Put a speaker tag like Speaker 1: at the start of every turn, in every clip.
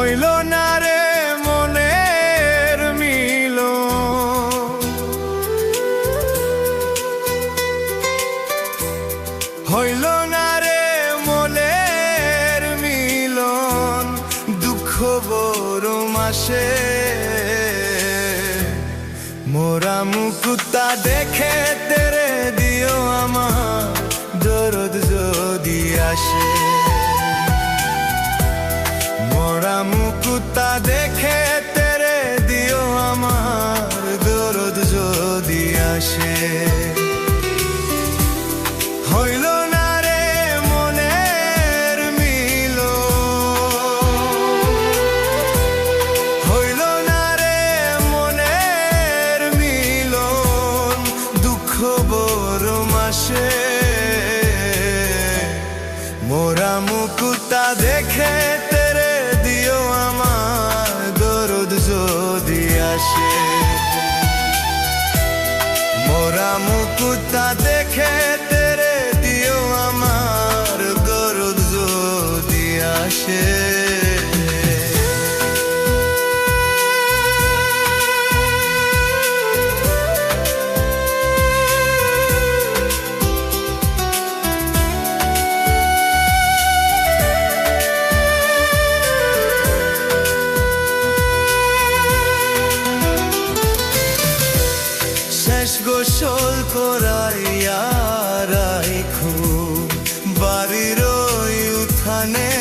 Speaker 1: হইল না রে মনের মিলন, হইল না রে মনের মিলন, দুঃখ বড় মাসে মোরা মুকুতা দেখে তেরে দিও আমার দরদ যদি আসে। মোরা মুকুতা দেখে তেরে দিও আমার দরদ যদি আসে। হইল না রে মনের মিলন, হইল না রে মনের মিলন, দুঃখ বড় মাসে মোরা মুকুতা দেখে তেরে দিও আমার দরদ যদি আসে। মোরা মুকুতা দেখে তেরে দিও আমার দরদ যদি আসে। শেষ গোসল করাইয়া রাইখো বাড়ির উঠানে,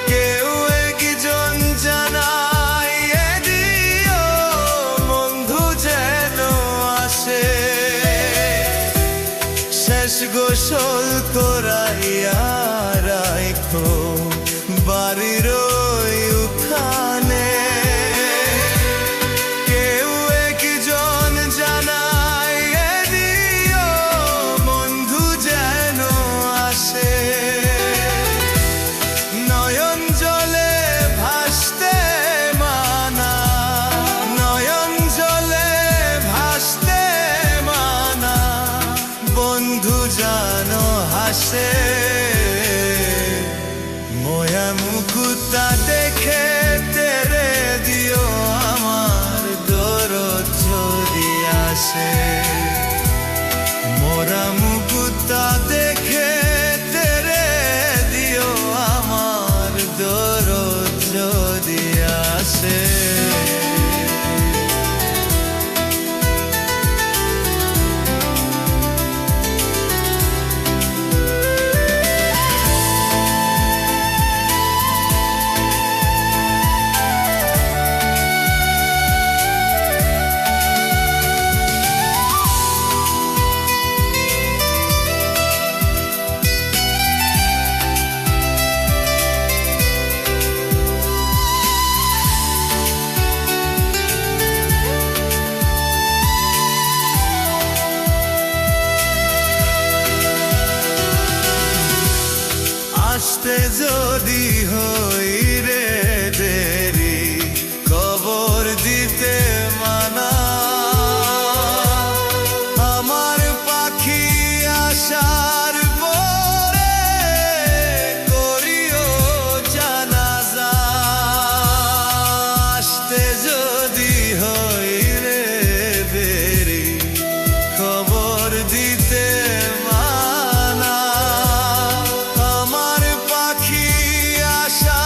Speaker 1: কেউ একজন জানাইয়ে দিও বন্ধু যেন আসে। শেষ গোসল করাইয়া রাইখো বাড়ির উঠানে, বন্ধু জানো হাসে। মোয়া মুকুতা দেখে তেরে দিও আমার দরদ যদি আসে। মোরা মুকুতা দেখে তেরে দিও আমার দরদ যদি আসে। আসতে যদি হই রে দেরি, কবর দিতে মানা, আমার পাখি আসার পরে করিও জানাজা। আসতে যদি হই রে দেরি, কবর দিতে মানা, আমার পাখি আশা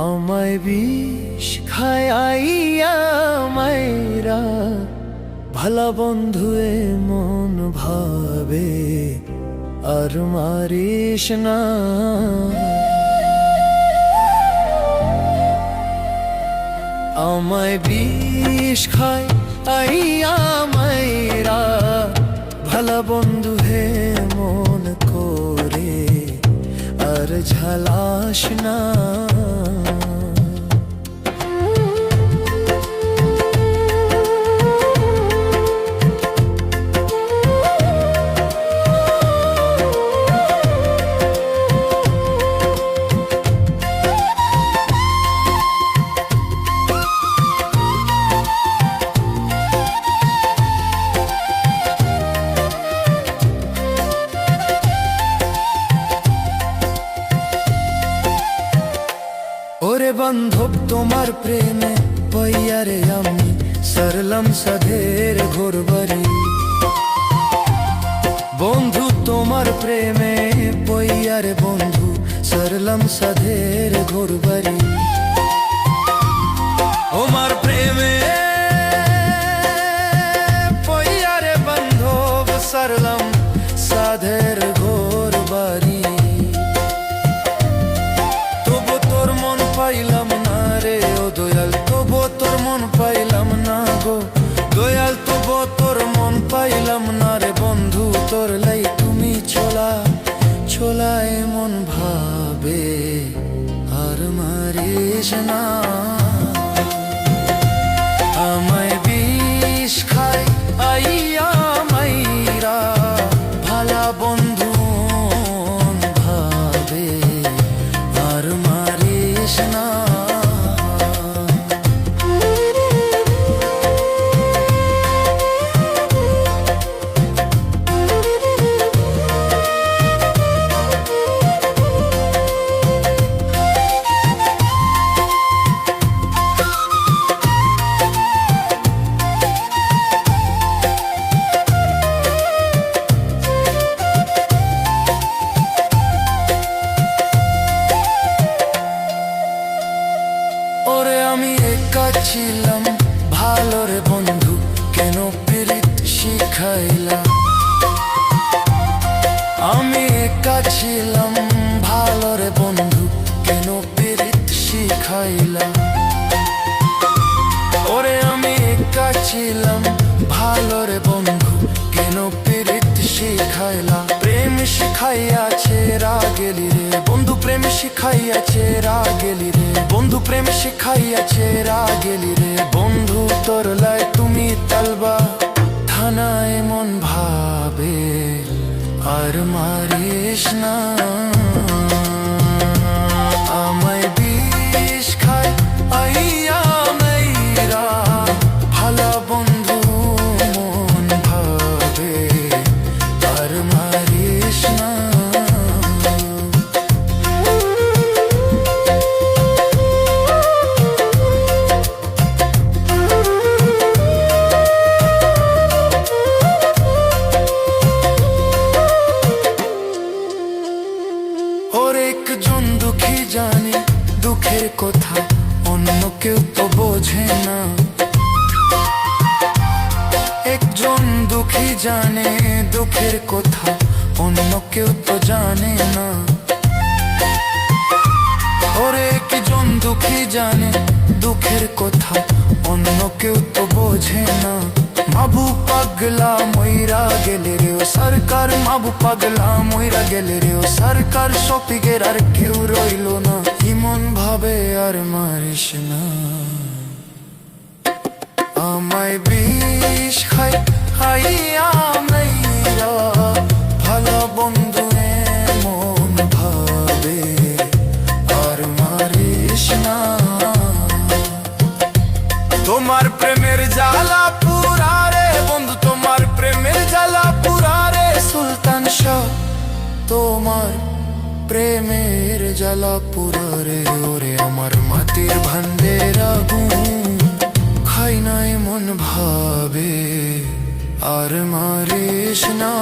Speaker 1: আমায় বিষ খায় আইয়া মাইরা ভালা বন্ধুয়ে মন ভাবে আর মারিস না। আমায় বিষ খায় আইয়া মাইরা ভালা বন্ধু হে মন করে আর ঝালাস না। ওরে বান্ধব তোমার প্রেমে পইয়ারে আমি সারলাম সাধের ঘোর বাড়ি। বন্ধু তোমার প্রেমে পইয়ারে বন্ধু সারলাম সাধের ঘোর বাড়ি। তোমার প্রেমে পইয়ারে বান্ধব সারলাম সাধের ঘোর বাড়ি। পাইলাম না রে ও দয়াল, তবু তোর মন পাইলাম না গো দয়াল, তবু তোর মন পাইলাম না রে বন্ধু। তোর লাই তুমি ছোলা ছোলা এমন ভাবে আর মারিস না। আমায় বিষ খায় আইয়া মাইরা ভালা বন্ধু ভাবে আর মারিস না। আমি একা ছিলাম ভালো রে বন্ধু, কেন পীড়িত শিখাইলা। আমি একা ছিলাম ভালো রে বন্ধু, কেন পীড়িত শিখাইলা। ওরে আমি একা ছিলাম ভালো রে বন্ধু, কেন পীড়িত শিখাইলা। প্রেম শিখাইয়াছে রা গেলি রে বন্ধু, প্রেম শিখাইয়াছে রা গেলি রে বন্ধু, প্রেম শিখাইয়াছে রা গেলি রে বন্ধু। তোর লাই তুমি তালবা থানায় মন ভাবে আর মারিস না। আমায় বিষ খায় আইয়া মাইরা ভালা বন্ধু মন ভাবে আর মারিস না। একজন দুঃখী জানে দুঃখের কথা, অন্য কেউ তো বোঝে না। একজন দুঃখী জানে দুঃখের কথা, অন্য কেউ তো জানে না। ওরে একজন দুঃখী জানে দুঃখের কথা, অন্য কেউ তো বোঝে না। মাবু পাগলা মইরা গেলে রে ও সরকার, মাবু পাগলা মইরা গেলে রে ও সরকার। শফিকের আর কেউ রইল না, ইমন ভাবে আর মারিস না। আমায় বিষ খাই খাইয়া মাইরা ভালো বন্ধু মন ভাবে আর মারিস না। তোমার প্রেমের জ্বালা পুরা রে বন্ধু, তোমার প্রেমের জ্বালা পুরা রে সুলতান শাহ। তোমার প্রেমের জ্বালা পুরা রে ওরে আমার মাটির ভান্ডের আগুন। খাই নাই মন ভাবে আর মারিস না।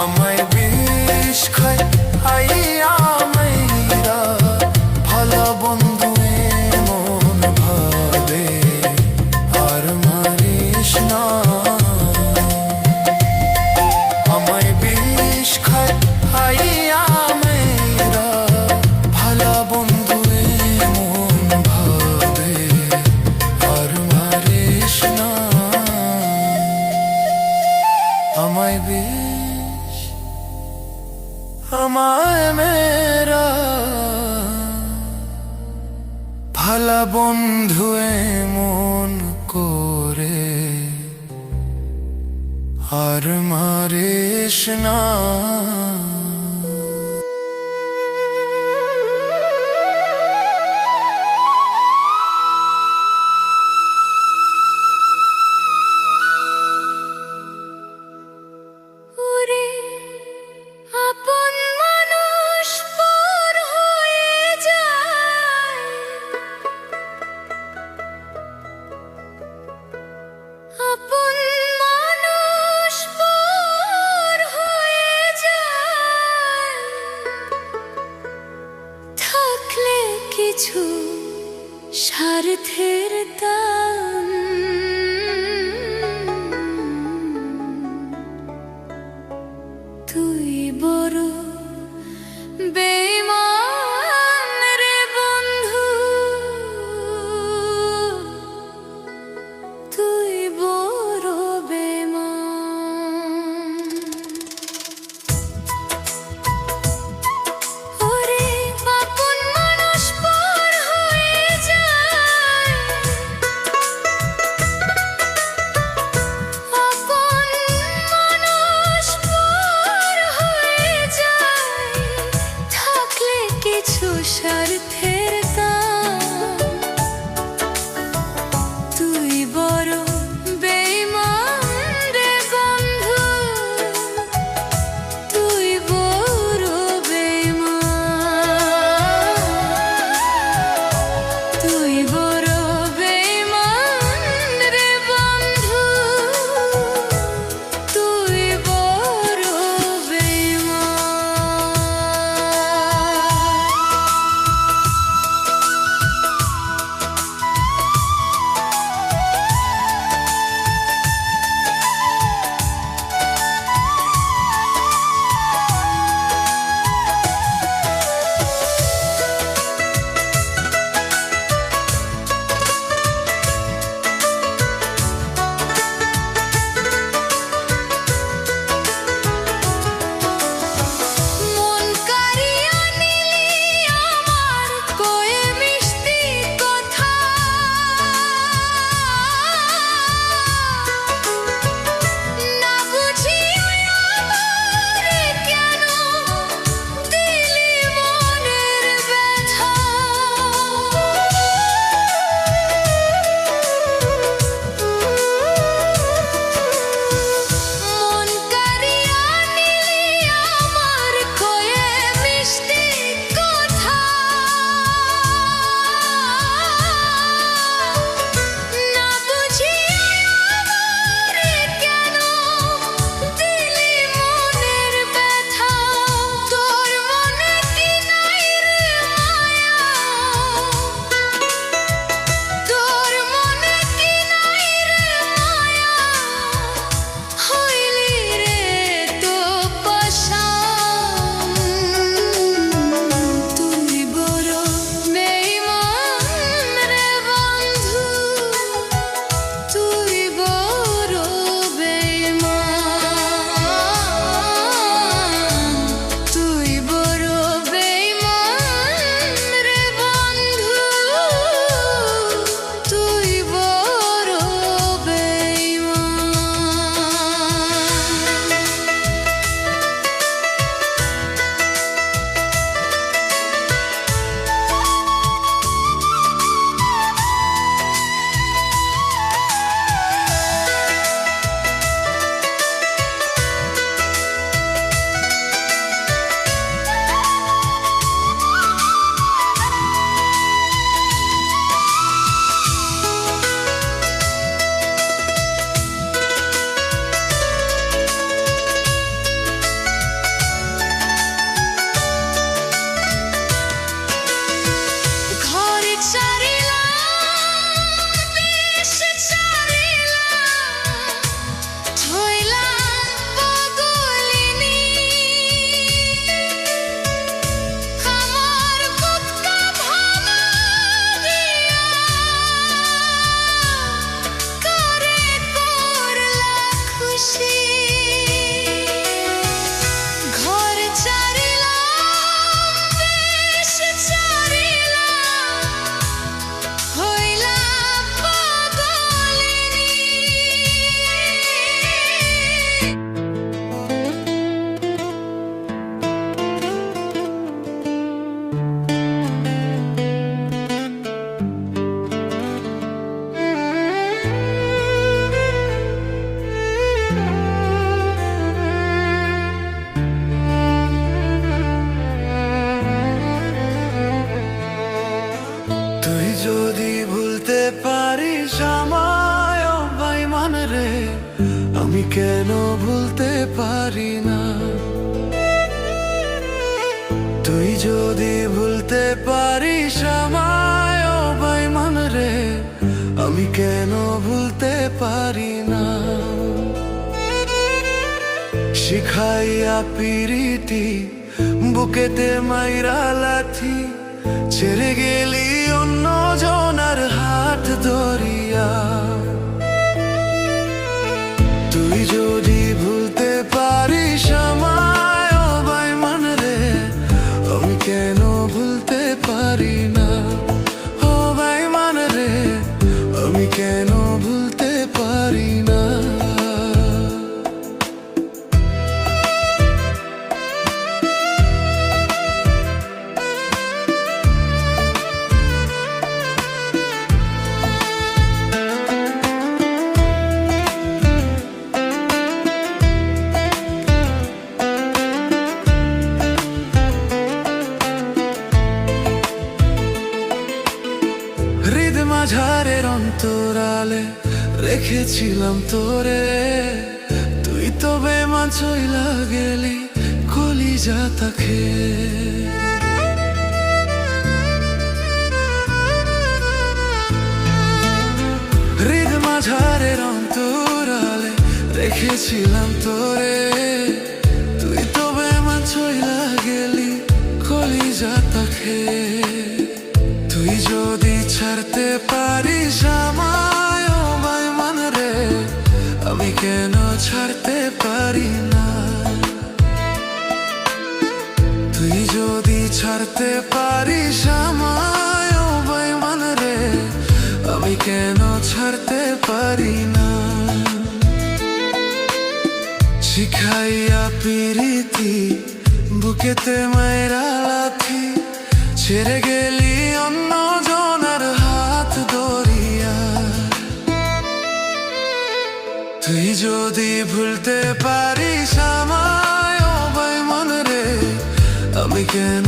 Speaker 1: আমায় বিষ খাই আইয়া মাইরা বিষ খায় হাইয়া মেয়েরা, ভালা বন্ধু এমন ভাবে আর মারিস না। আমায় বিষ আমায় মেরা, ভালা বন্ধু এমন করে আর মারিস না।
Speaker 2: ওরে আপন মানুষ পর হয়ে যায়, আপন মানুষ পর হয়ে যায়, থাকলে কিছু স্বার্থের দাম, তুই বড় বেঈমান রে বন্ধু, তুই বড় বেঈমান। ওরে আপন মানুষ পর হয়ে যায়, আপন মানুষ পর হয়ে যায়, থাকলে
Speaker 1: কেন ভুলতে পারি না। তুই যদি ভুলতে পারিস আমায় ও বেঈমান রে, আমি কেন ভুলতে পারি না। শিখাইয়া পিরিতি বুকেতে মাইরা লাথি, ছেড়ে গেলি অন্য জনার হাত ধরিয়া। তুই যদি ভুলতে পারিস আমায় ও বেঈমান রে, আমি কেন ভুলতে পারি না। ও বেঈমান রে, আমি কেন ভুলতে পারি না। হৃদ মাঝারের অন্তরালে রেখেছিলাম তোরে, তুই তো বেঈমান চইলা গেলি কলিজাটা খেয়ে। হৃদ মাঝারের অন্তরালে রেখেছিলাম তোরে, তুই তো বেঈমান চইলা গেলি কলিজাটা খেয়ে। তুই যদি ছাড়তে পারিস আমায় ও বেঈমান রে, আমি কেন ছাড়তে পারি না। তুই যদি ছাড়তে পারিস আমায় ও বেঈমান রে, আমি কেন ছাড়তে পারি না। শিখাইয়া পিরিতি বুকেতে মাইরা লাথি, ছেড়ে গেলি অন্য জনার হাত ধরিয়া। তুই যদি ভুলতে পারিস আমায় ও বেঈমান রে, আমি কেন